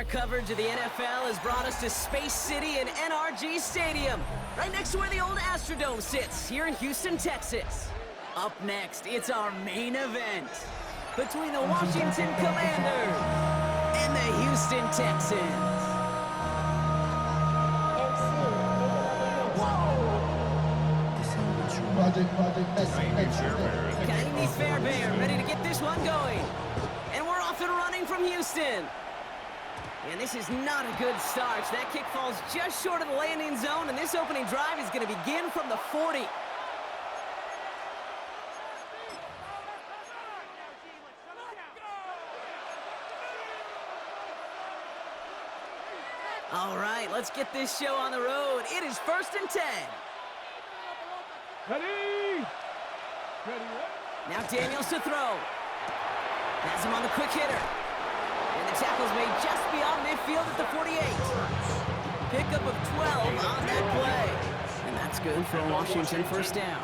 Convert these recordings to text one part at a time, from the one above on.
coverage of the NFL has brought us to Space City and NRG Stadium, right next to where the old Astrodome sits, here in Houston, Texas. Up next, it's our main event between the Washington Commanders and the Houston Texans. Kennedy Fairbairn ready to get this one going. And we're off and running from Houston. And this is not a good start. That kick falls just short of the landing zone, and this opening drive is going to begin from the 40. All right, let's get this show on the road. It is 1st and 10. Ready? Now Daniels to throw. Has him on the quick hitter. And the tackle's made just beyond midfield at the 48. Pickup of 12 on that play. And that's good for a Washington first down.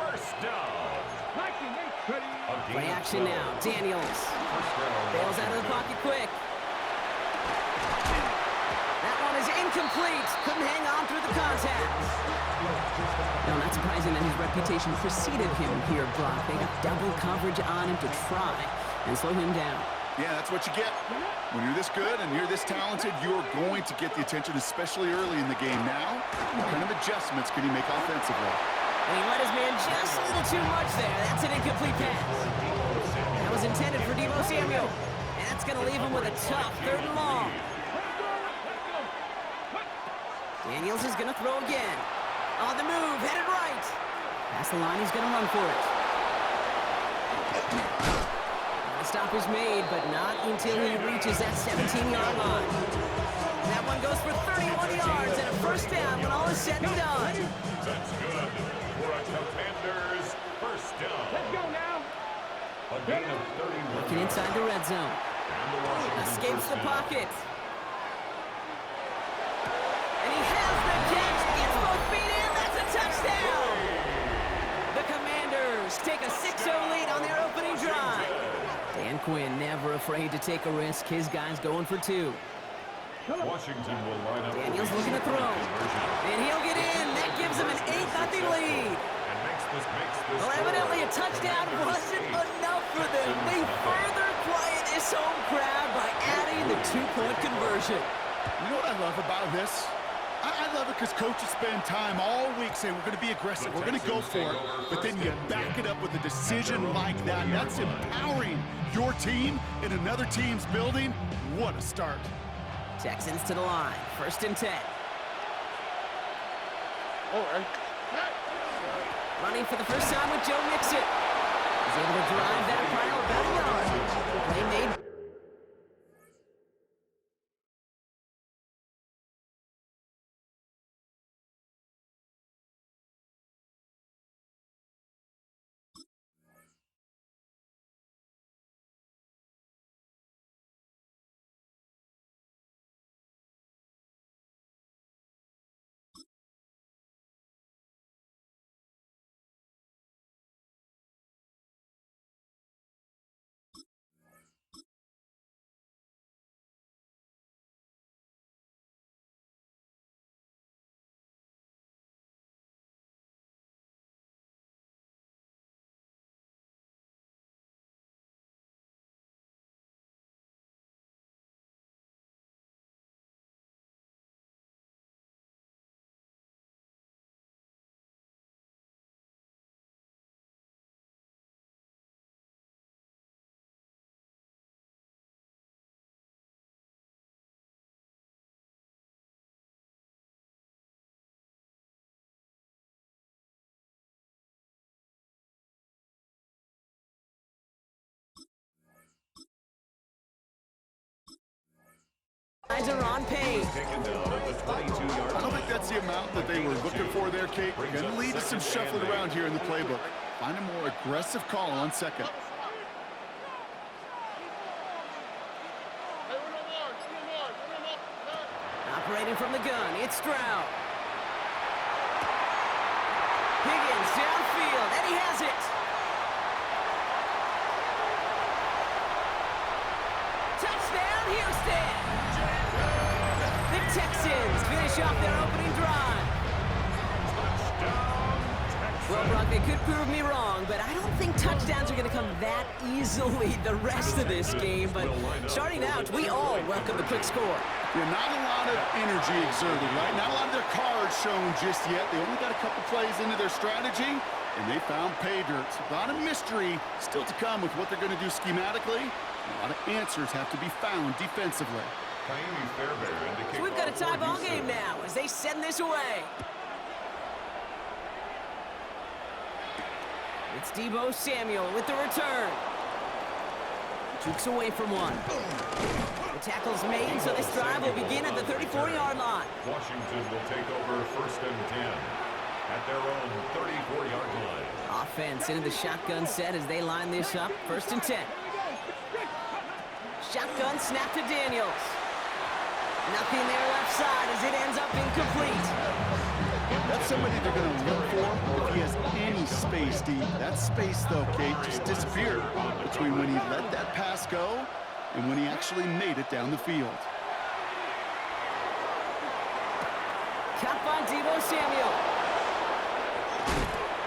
Play action now. Daniels. Bails out of the pocket quick. That one is incomplete. Couldn't hang on through the contact. No, not surprising that his reputation preceded him here, Brock. They got double coverage on him to try and slow him down. Yeah, that's what you get. When you're this good and you're this talented, you're going to get the attention, especially early in the game. Now, what kind of adjustments can he make offensively? And he let his man just a little too much there. That's an incomplete pass. That was intended for Deebo Samuel. And that's going to leave him with a tough 3rd and long. Daniels is going to throw again. On the move, headed right. Past the line, he's going to run for it. The stop is made, but not until he reaches that 17-yard line. That one goes for 31 yards and a first down when all is said and done. That's good for a Commander's first down. Let's go now. A gain of 31. Looking inside the red zone. Escapes the pocket. And he has the catch. Gets both feet in. That's a touchdown. The Commanders take a 6-0 lead on their opening drive. Dan Quinn never afraid to take a risk. His guy's going for 2. Washington will line up. Daniels looking to throw. And he'll get in. That gives him an 8-0 lead. Well, evidently a touchdown wasn't enough for them. They further quiet this home crowd by adding the 2-point conversion. You know what I love about this? I love it because coaches spend time all week saying we're going to be aggressive, we're going to go for it, but then you back it up with a decision like that. That's empowering your team in another team's building. What a start. Texans to the line. 1st and 10. Running for the first time with Joe Mixon. He's able to drive that pile about a yard. Play made. Are on pace. I don't think that's the amount that they were looking for there, Kate. Going to lead to some shuffling around here in the playbook. Find a more aggressive call on 2nd. Operating from the gun, it's Stroud. Higgins downfield, and he has it. Touchdown, Houston! Texans finish off their opening drive. Well, Brock, they could prove me wrong, but I don't think touchdowns are going to come that easily the rest of this game. But starting out, we all welcome the quick score. Yeah, not a lot of energy exerted, right? Not a lot of their cards shown just yet. They only got a couple plays into their strategy, and they found pay dirt. A lot of mystery still to come with what they're going to do schematically. A lot of answers have to be found defensively. So we've got a tie ball game now as they send this away. It's Deebo Samuel with the return. Jukes away from one. The tackle's made, so this drive will begin at the 34-yard line. Washington will take over 1st and 10 at their own 34-yard line. Offense into the shotgun set as they line this up. 1st and 10. Shotgun snap to Daniels. Nothing there left side as it ends up incomplete. That's somebody they're going to look for if he has any space deep. That space, though, Kate, just disappeared between when he let that pass go and when he actually made it down the field. Cut by Deebo Samuel.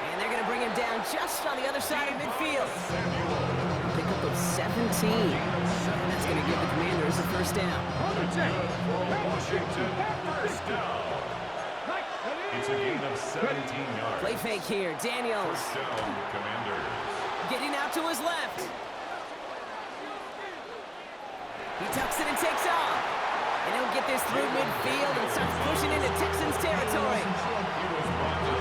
And they're going to bring him down just on the other side of midfield. Pickup of 17. And that's going to give the Commanders a first down. Washington, first down. It's a gain of 17 yards. Play fake here. Daniels. First down, Commanders. Getting out to his left. He tucks it and takes off. And he'll get this through midfield and starts pushing into Texans territory.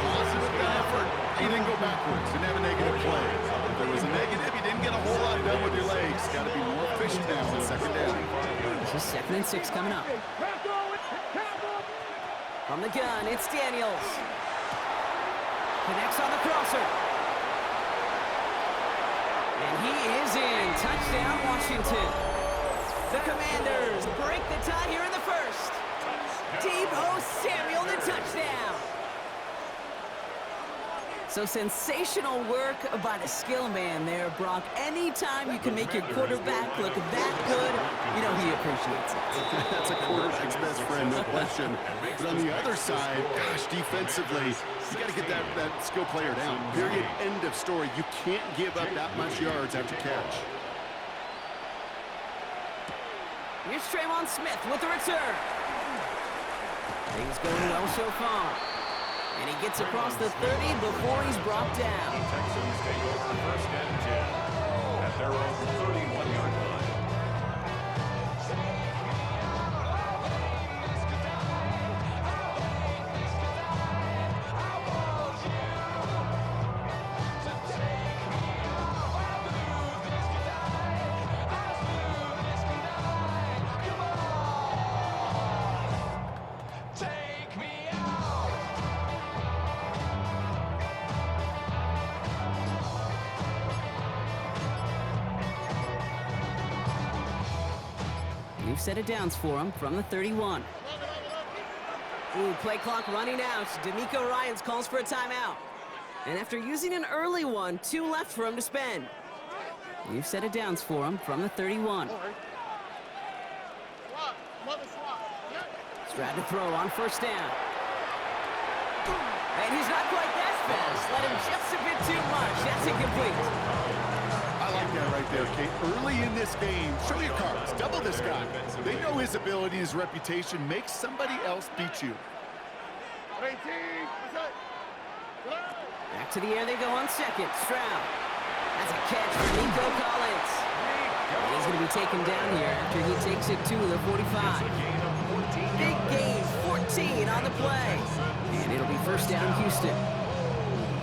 Positive effort. He didn't go backwards. Didn't have a negative play. If there was a negative, you didn't get a whole lot done with your legs. Got to be more efficient now on 2nd down. This is 2nd and 6 coming up. From the gun, it's Daniels. Connects on the crosser. And he is in. Touchdown, Washington. The Commanders break the tie here in the 1st. Deebo Samuel, the touchdown. So sensational work by the skill man there, Brock. Anytime you can make your quarterback look that good, you know he appreciates it. That's a quarterback's best friend, no question. But on the other side, gosh, defensively, you got to get that skill player down. Period. End of story. You can't give up that much yards after catch. Here's Trayvon Smith with the return. Things going well so far. And he gets across the 30 before he's brought down. Texans take over 1st and 10 at their own 31-yard line. New set of downs for him from the 31. Ooh, play clock running out. D'Amico Ryans calls for a timeout. And after using an early one, 2 left for him to spend. New set of downs for him from the 31. Strad to throw on 1st down. And he's not quite that fast. Let him just a bit too much. That's incomplete. I like that right there, Kate. Early in this game, show your cards. Double this guy. They know his ability, his reputation. Make somebody else beat you. Back to the air they go on 2nd. Stroud. That's a catch for Nico Collins. And he's going to be taken down here after he takes it to the 45. Big gain, 14 on the play. And it'll be 1st down, Houston.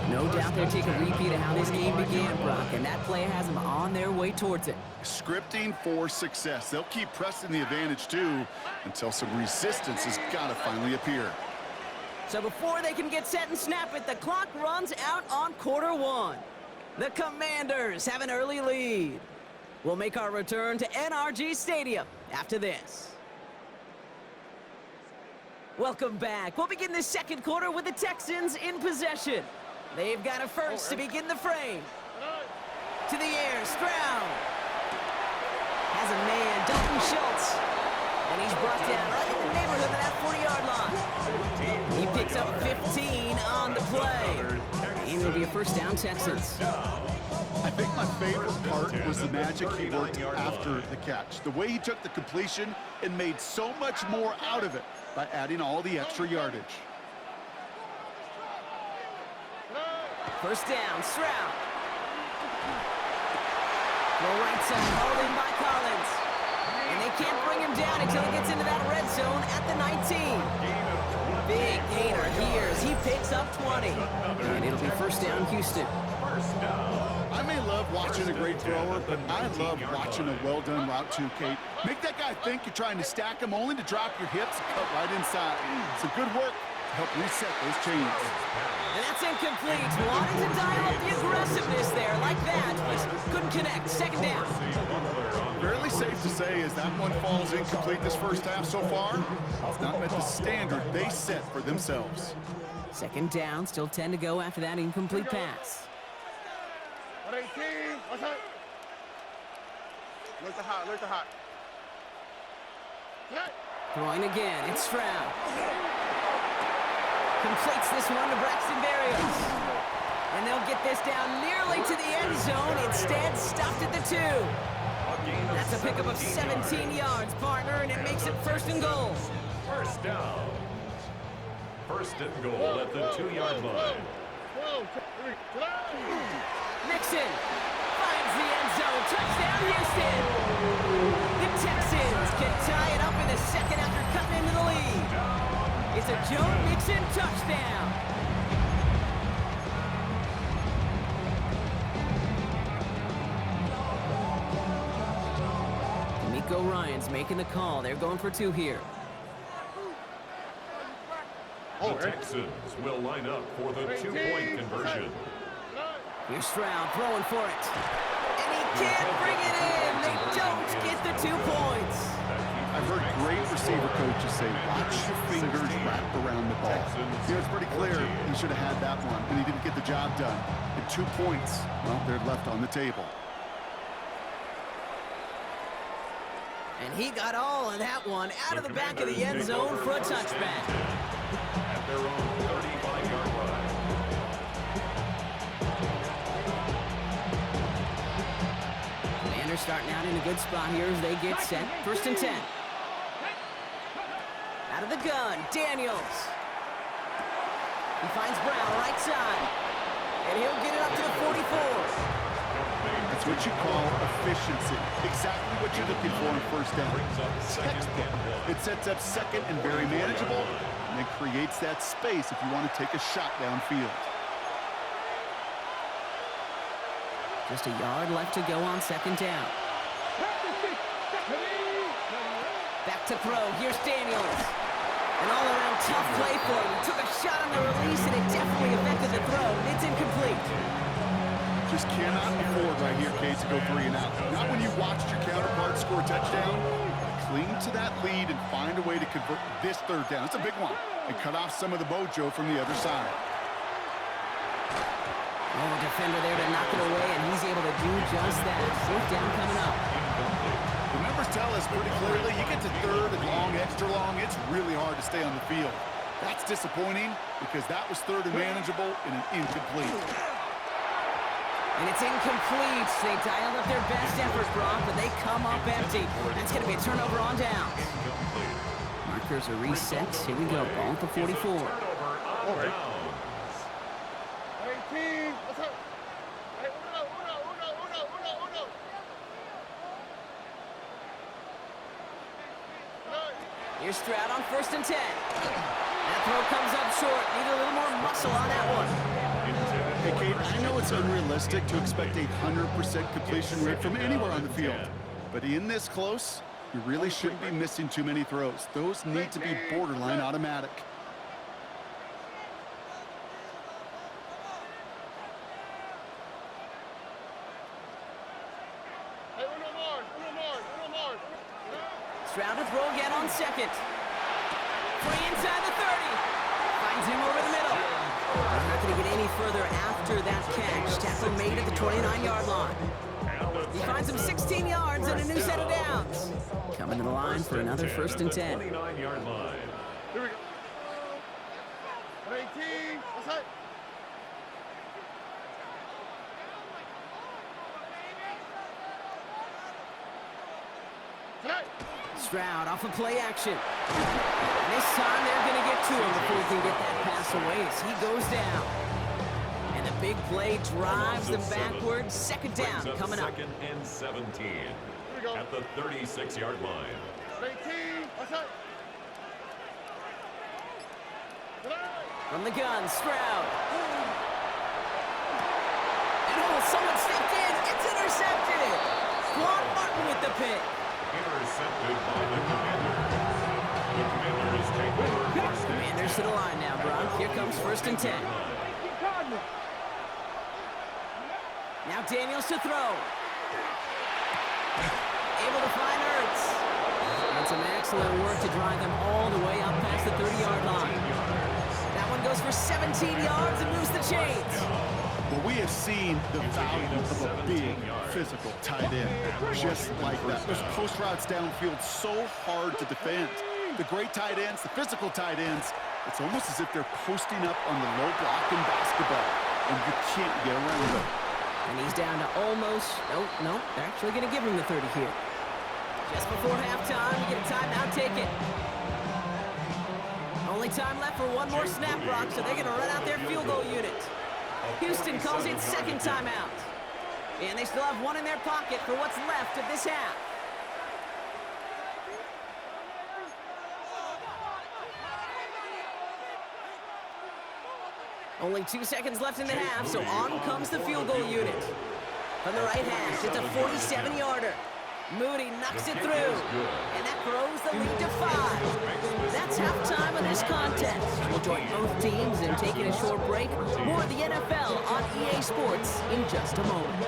No doubt they're taking a repeat of how this game began, Brock, and that play has them on their way towards it. Scripting for success. They'll keep pressing the advantage, too, until some resistance has got to finally appear. So before they can get set and snap it, the clock runs out on quarter 1. The Commanders have an early lead. We'll make our return to NRG Stadium after this. Welcome back. We'll begin the 2nd quarter with the Texans in possession. They've got a first to begin the frame. To the air, Stroud. Has a man, Dalton Schultz. And he's brought down right in the neighborhood of that 40-yard line. He picks up 15 on the play. And it'll be a first down, Texans. I think my favorite part was the magic he worked after the catch. The way he took the completion and made so much more out of it by adding all the extra yardage. First down, Stroud. Throw right side, hauled in by Collins. And they can't bring him down until he gets into that red zone at the 19. Big gainer here as he picks up 20. And it'll be first down, Houston. I may love watching a great thrower, but I love watching a well-done route too, Kate. Make that guy think you're trying to stack him only to drop your hips and cut right inside. Some good work to help reset those chains. And that's incomplete. Wanted to dial up the aggressiveness there like that, but couldn't connect. Second down. Fairly safe to say as that one falls incomplete this first half so far, it's not met the standard they set for themselves. Second down, still 10 to go after that incomplete pass. 18, what's up? Look the hot, look the hot. Throwing again, it's Stroud. Completes this one to Braxton Berrios. And they'll get this down nearly to the end zone, instead stopped at the 2. That's a pickup of 17 yards, partner, and it makes it first and goal. First down. First and goal at the 2-yard line. Mixon finds the end zone. Touchdown, Houston. The Texans can tie it up in the second after cutting into the lead. It's a Joe Mixon touchdown. D'Amico Ryan's making the call. They're going for 2 here. The Texans will line up for the 2-point conversion. Here's Stroud throwing for it. And he can't bring it in. They don't get the 2 points. I've heard great receiver coaches say, watch your fingers wrap around the ball. Here it's pretty clear he should have had that one, and he didn't get the job done. And 2 points, well, they're left on the table. And he got all of that one out of the back of the end zone for a touchback. At their own 35-yard line. Commanders starting out in a good spot here as they get set. First and 10. Out of the gun, Daniels. He finds Brown right side. And he'll get it up to the 44. That's what you call efficiency. Exactly what you're looking for in first down. Textbook. It sets up second and very manageable, and it creates that space if you want to take a shot downfield. Just a yard left to go on second down. Back to throw. Here's Daniels. An all-around tough play for him. Took a shot on the release, and it definitely affected the throw. It's incomplete. Just cannot afford right here, Kate, to go 3 and out. Not when you watched your counterpart score a touchdown. Cling to that lead and find a way to convert this third down. It's a big one. And cut off some of the mojo from the other side. Oh, defender there to knock it away, and he's able to do just that. Fourth down coming up. The numbers tell us pretty clearly, you get to third and long, extra long, it's really hard to stay on the field. That's disappointing because that was third and manageable and an incomplete. And it's incomplete. They dialed up their best effort, Brock, but they come up empty. That's going to be a turnover on down. Markers are reset. Here we go. Ball at the 44. Turnover on downs. 18, what's up? Hey, uno. Here's Stroud on first and 10. That throw comes up short. Need a little more muscle on that one. Hey, Kate, I know it's unrealistic to expect a 100% completion rate from anywhere on the field. But in this close, you really shouldn't be missing too many throws. Those need to be borderline automatic. Hey, uno more. Stroud to throw again on second. Free inside the 30. Finds him over the middle. He's not going to get any further after that catch. Tackle made at the 29-yard line. He finds him 16 yards and a new set of downs. Coming to the line for another 1st and 10. 29-yard line. Here we go. 18. Outside. Tonight. Stroud off of play action. And this time they're going to get to him before he can get that pass away as he goes down. And the big play drives them backwards. 2nd down coming up. 2nd and 17 we go. at the 36-yard line. 18. Outside. Tonight. From the gun, Stroud. And oh, someone stepped in. It's intercepted. Quan Martin with the pick. Intercepted by the Commanders. The Commanders take over 1st and Commanders to the line now, Brock. Here comes 1st and 10. Now Daniels to throw. Able to find Ertz. And some excellent work to drive them all the way up past the 30-yard line. That one goes for 17 yards and moves the chains. Well, we have seen the value of a big physical tight end just like that. Those post routes downfield so hard to defend. The great tight ends, the physical tight ends, it's almost as if they're posting up on the low block in basketball, and you can't get around them. And he's down to almost, no, they're actually going to give him the 30 here. Just before halftime, we get a timeout taken. Only time left for one more snap, Brock, so they're going to run out their field goal unit. Houston calls it 2nd timeout. And they still have one in their pocket for what's left of this half. Only 2 seconds left in the half, so on comes the field goal unit. From the right hash, it's a 47-yarder. Moody knocks it through, and that throws the lead to 5. That's halftime of this contest. We'll join both teams in taking a short break. More of the NFL on EA Sports in just a moment.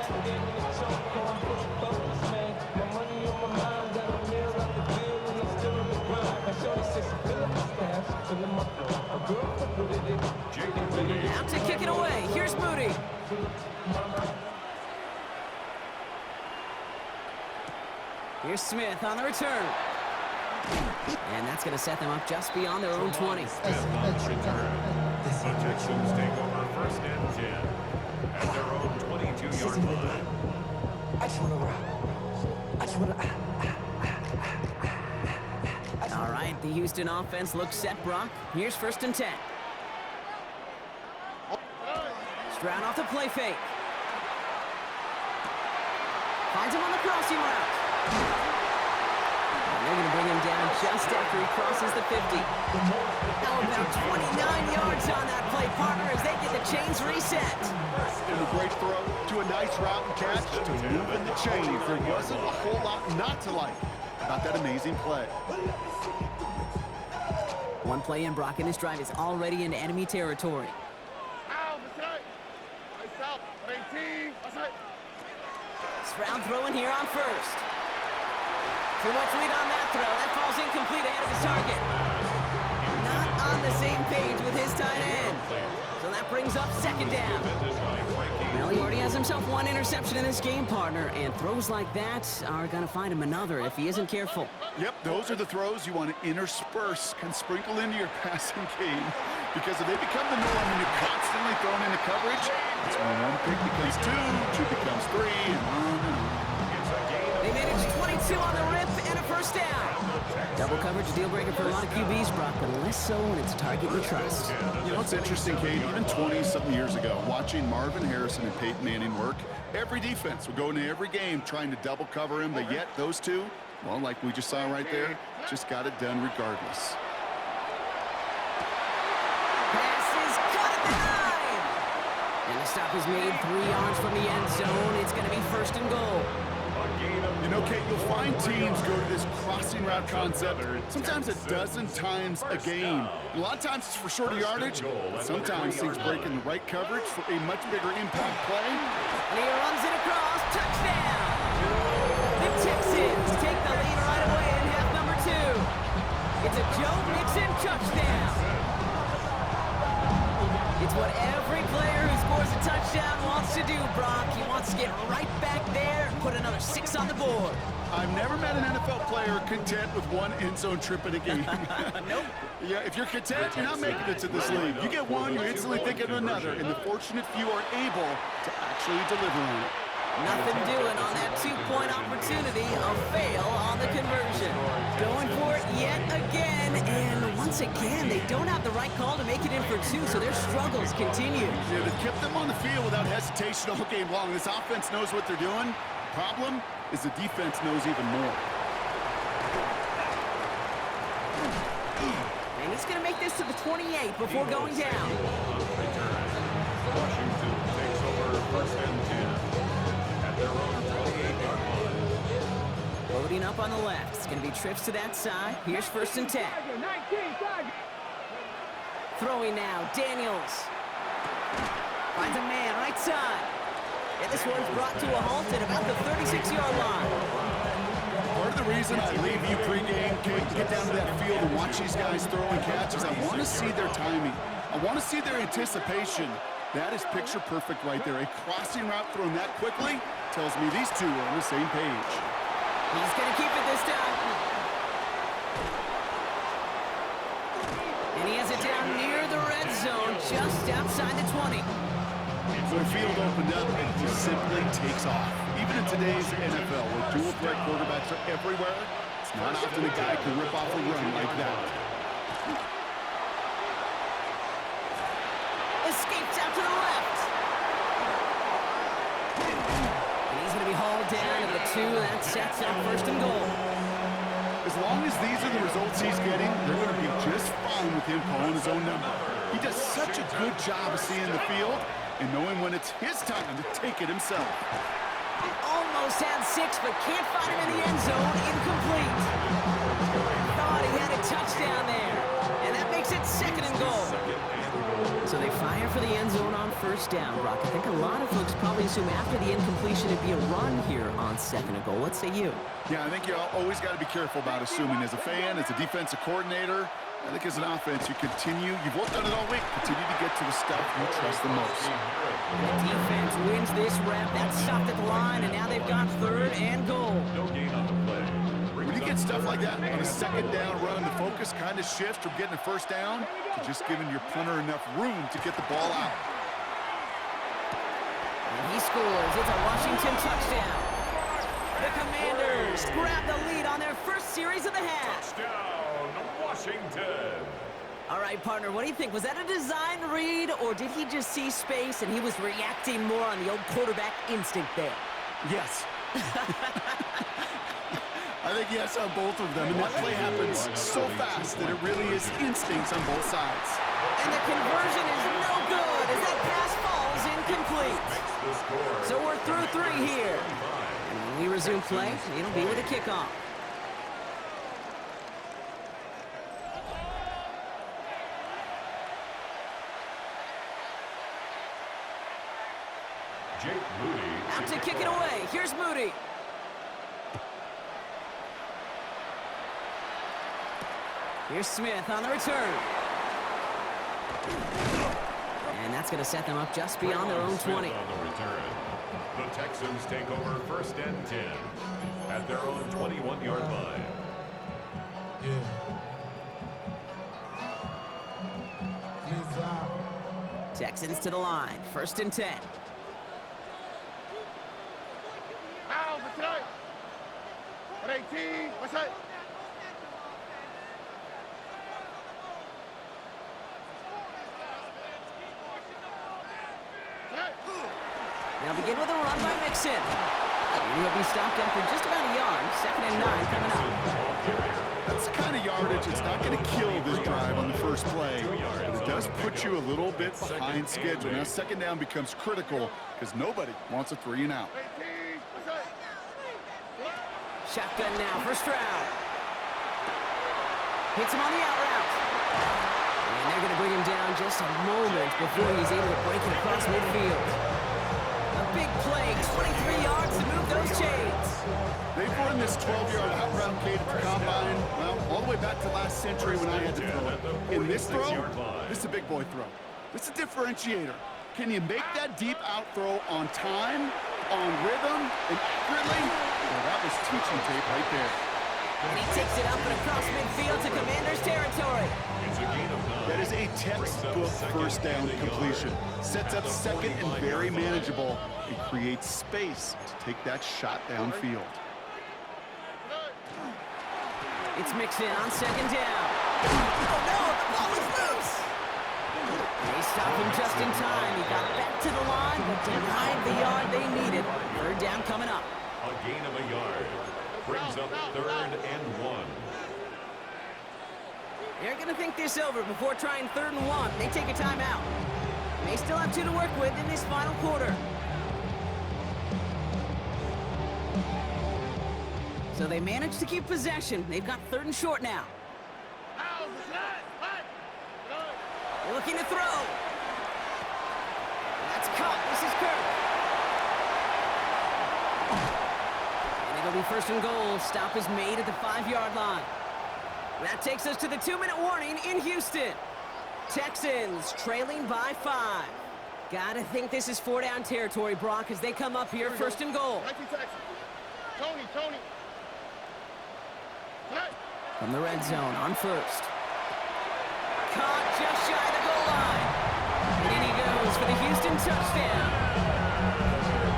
Out to kick it away. Here's Moody. Here's Smith on the return. And that's going to set them up just beyond their own 20. The Texans take over 1st and 10 at their own 22-yard line. All right, the Houston offense looks set, Brock. Here's 1st and 10. Stroud off the play fake. Finds him on the crossing route. And they're going to bring him down just after he crosses the 50. Now about 29 yards on that play, partner, as they get the chains reset. And a great throw to a nice route and catch to move in the chains. There wasn't a whole lot not to like about that amazing play. One play in, Brock, and this drive is already into enemy territory. Stroud throwing here on 1st. Too much lead on that throw. That falls incomplete ahead of his target. Not on the same page with his tight end. So that brings up 2nd down. Well, he already has himself one interception in this game, partner, and throws like that are going to find him another if he isn't careful. Yep, those are the throws you want to intersperse, can sprinkle into your passing game, because if they become the norm and you're constantly thrown into coverage, that's when one pick becomes 2 becomes 3, and on and on. They managed 22 on the rip and a 1st down. Double coverage, a deal breaker for a lot of QBs, Brock, but less so when it's a target you trust. You know, it's interesting, Kate, even 20-something years ago, watching Marvin Harrison and Peyton Manning work, every defense would go into every game trying to double cover him, but yet those two, well, like we just saw right there, just got it done regardless. Pass is caught at the 9. And the stop is made 3 yards from the end zone. It's going to be 1st and goal. You know, Kate, you'll find teams go to this crossing route concept sometimes a dozen times a game. A lot of times it's for shorter yardage, but sometimes things break in the right coverage for a much bigger impact play. And he runs it across. Touchdown! The Texans take the lead right away in half number 2. It's a Joe Mixon touchdown. It's what every player who scores a touchdown wants to do, Brock. He wants to get right back there and put another 6 on the board. I've never met an NFL player content with one end zone trip in a game. Nope. Yeah, if you're content, you're not making it to this league. You get one, you're instantly thinking of another, and the fortunate few are able to actually deliver on it. Nothing doing on that two-point opportunity. A fail on the conversion. Going for it yet again, and once again, they don't have the right call to make it in for two, so their struggles continue. Yeah, they've kept them on the field without hesitation all game long. This offense knows what they're doing. Problem is the defense knows even more. And he's going to make this to the 28 before going down. Washington takes over first and 10 at their own 28-yard line. Loading up on the left. It's going to be trips to that side. Here's first and 10. Throwing now. Daniels. Finds a man right side. And this one's brought to a halt at about the 36-yard line. Part of the reason I leave you pregame, get down to that field and watch these guys throw and catch is I want to see their timing. I want to see their anticipation. That is picture perfect right there. A crossing route thrown that quickly tells me these two are on the same page. He's going to keep it this time. And he has it down near the red zone, just outside the 20. So the field opened up and he simply takes off. Even in today's NFL, where dual threat quarterbacks are everywhere, it's not often a guy can rip off a run like that. Escapes out to the left. And he's going to be hauled down to the 2. That sets up first and goal. As long as these are the results he's getting, they're going to be just fine with him calling his own number. He does such a good job of seeing the field and knowing when it's his time to take it himself. Almost had 6, but can't find him in the end zone. Incomplete. Thought he had a touchdown there. And that makes it second and goal. So they fire for the end zone on first down, Brock. I think a lot of folks probably assume after the incompletion it'd be a run here on second and goal. What say you? Yeah, I think you always got to be careful about assuming. As a fan, as a defensive coordinator, I think as an offense, you've worked on it all week, continue to get to the stuff you trust the most. The defense wins this rep. That's stopped at the line, and now they've got third and goal. No gain on the play. When you get stuff like that on a second down run, the focus kind of shifts from getting a first down to just giving your punter enough room to get the ball out. And he scores. It's a Washington touchdown. The Commanders grab the lead on their first series of the half. Touchdown, Washington. All right, partner, what do you think? Was that a design read, or did he just see space and he was reacting more on the old quarterback instinct there? Yes. I think yes on both of them, and that play happens so fast that it really is instincts on both sides. And the conversion is no good as that pass falls incomplete. So we're through 3 here. And when we resume play, it'll be with a kickoff. Jake Moody. Out to kick it away. Here's Moody. Here's Smith on the return. And that's going to set them up just beyond their own 20. On the return. The Texans take over first and 10 at their own 21-yard line. Texans to the line. First and 10. Out for tonight. At 18, what's that? Now begin with a run by Mixon. And he'll be stopped after just about a yard. Second and 9 coming up. That's the kind of yardage that's not going to kill this drive on the first play, but it does put you a little bit behind schedule. Now second down becomes critical because nobody wants a 3 and out. 18, what's that? Shotgun now for Stroud. Hits him on the out route. And they're going to bring him down just a moment before he's able to break it across midfield. A big play, 23 yards to move those chains. They've run this 12-yard out route Kate at the combine, well, all the way back to last century when I had to throw it. In this throw, this is a big boy throw. This is a differentiator. Can you make that deep out throw on time, on rhythm, and accurately? Well, that was teaching tape right there. And he takes it up and across midfield to Commander's territory. It's a gain of 9. That is a textbook first down completion. Sets up second and very manageable. It creates space to take that shot downfield. It's Mixon on second down. Oh no, the ball is loose. They stop him just in time. He got back to the line, but denied the yard they needed. Third down coming up. A gain of a yard. Brings up 3rd and 1. They're going to think this over before trying 3rd and 1. They take a timeout. They still have 2 to work with in this final quarter. So they managed to keep possession. They've got 3rd and short now. They're looking to throw. That's caught. This is Kirk. And it'll be 1st and goal. Stop is made at the 5-yard line. That takes us to the 2-minute warning in Houston. Texans trailing by 5. Gotta think this is 4-down territory, Brock, as they come up here 1st and goal. Tony. From the red zone on 1st. Caught just shy of the goal line. And in he goes for the Houston touchdown.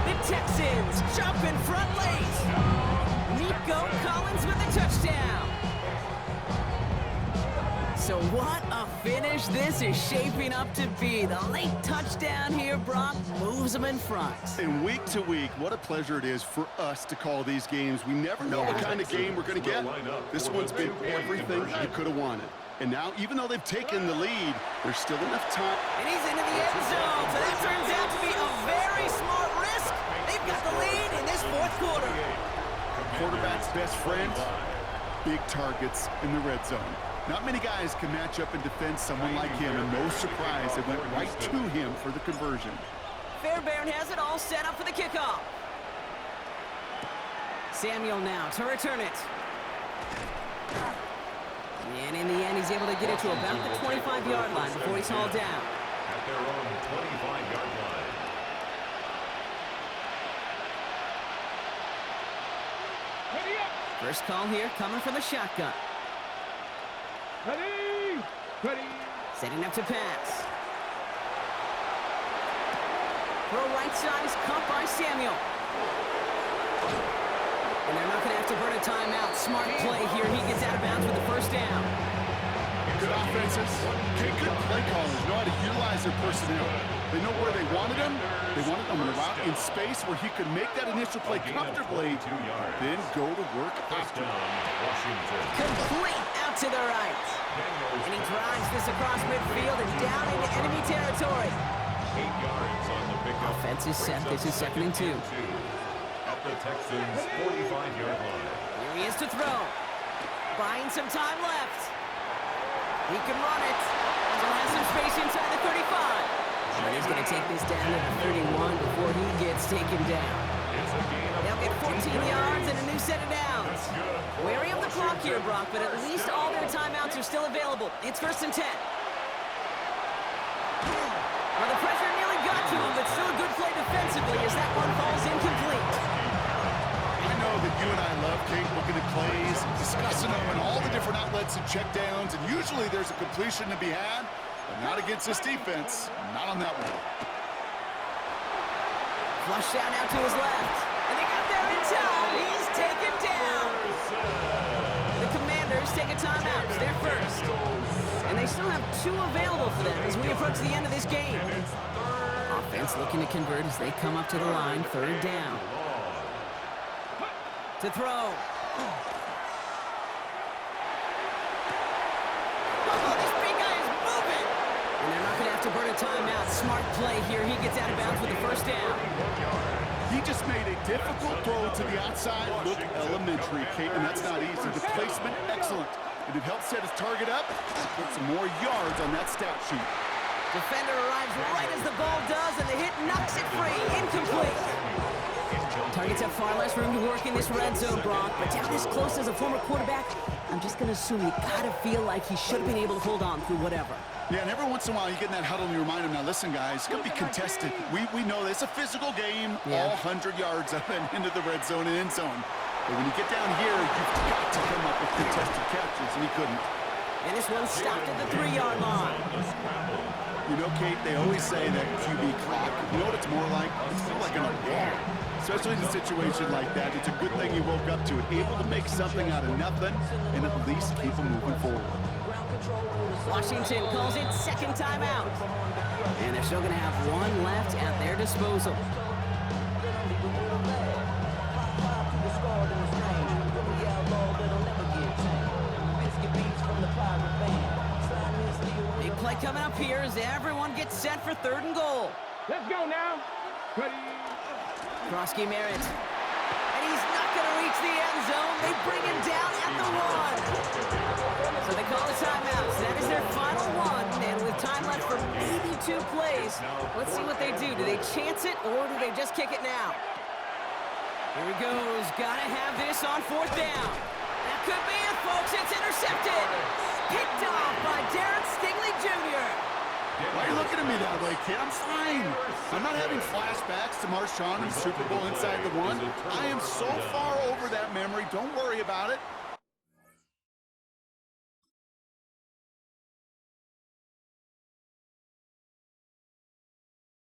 The Texans jump in front late. Nico Collins with the touchdown. So what a finish this is shaping up to be. The late touchdown here, Brock, moves them in front. And week to week, what a pleasure it is for us to call these games. We never know what kind of game we're going to get. This one's been everything you could have wanted. And now, even though they've taken the lead, there's still enough time. And he's into the end zone, so that turns out to be a very smart risk. They've got the lead in this 4th quarter. Quarterback's best friend, big targets in the red zone. Not many guys can match up and defend someone like him, and no surprise, it went right to him for the conversion. Fairbairn has it all set up for the kickoff. Samuel now to return it. And in the end, he's able to get it to about the 25-yard line before he's hauled down. At their own 25-yard line. First call here coming from the shotgun. Ready. Setting up to pass. Throw right side is caught by Samuel. And they're not going to have to burn a timeout. Smart play here. He gets out of bounds with the 1st down. Good offenses. Good play callers know how to utilize their personnel. They know where they wanted him. They wanted him in a route in space where he could make that initial play comfortably, then go to work after. Complete out to the right. And he drives this across midfield and down into enemy territory. 8 yards on the pickup. Offense is set. This is 2nd and 2. At the Texans' 45-yard line. Here he is to throw. Buying some time left. He can run it. Still has some space inside the 35. But he's going to take this down to the 31 before he gets taken down. They'll get 14 yards and a new set of downs. Wary of the clock here, Brock, but at least all their timeouts are still available. It's 1st and 10. Well, the pressure nearly got to him, but still a good play defensively as that one falls incomplete. I know that you and I love, Kate, looking at plays, discussing them, and all the different outlets and checkdowns, and usually there's a completion to be had, but not against this defense. Not on that one. Flush down out to his left. And they got there in time. He's taken down. The Commanders take a timeout. It's their 1st. And they still have 2 available for them as we approach the end of this game. Offense looking to convert as they come up to the line. 3rd down. To throw. To burn a timeout. Smart play here. He gets out of bounds with the 1st down. He just made a difficult throw to the outside. Look elementary, Kate, and that's not easy. The placement, excellent. And it helps set his target up, put some more yards on that stat sheet. Defender arrives right as the ball does, and the hit knocks it free. Incomplete. Targets have far less room to work in this red zone, Brock, but down this close as a former quarterback, I'm just going to assume you got to feel like he should have been able to hold on through whatever. Yeah, and every once in a while you get in that huddle and you remind him, now listen, guys, it's going to be contested. We know it's a physical game, all 100 yards up and into the red zone and end zone. But when you get down here, you've got to come up with contested catches, and he couldn't. And this one stopped at the 3-yard line. You know, Kate, they always say that QB clock, you know what it's more like? It's more like an alarm. Especially in a situation like that, it's a good thing you woke up to it, able to make something out of nothing and at least keep them moving forward. Washington calls it second timeout. And they're still going to have one left at their disposal. Big play coming up here as everyone gets set for 3rd and goal. Let's go now. Ready. Krosky Merritt. And he's not going to reach the end zone. They bring him down at the 1. So they call a timeout. So that is their final one. And with time left for maybe 2 plays, let's see what they do. Do they chance it or do they just kick it now? Here he goes. Got to have this on 4th down. That could be it, folks. It's intercepted. Picked off by Darren Stingley Jr. Why are you looking at me that way, kid? I'm fine. I'm not having flashbacks to Marshawn and Super Bowl inside the 1. I am so far over that memory. Don't worry about it.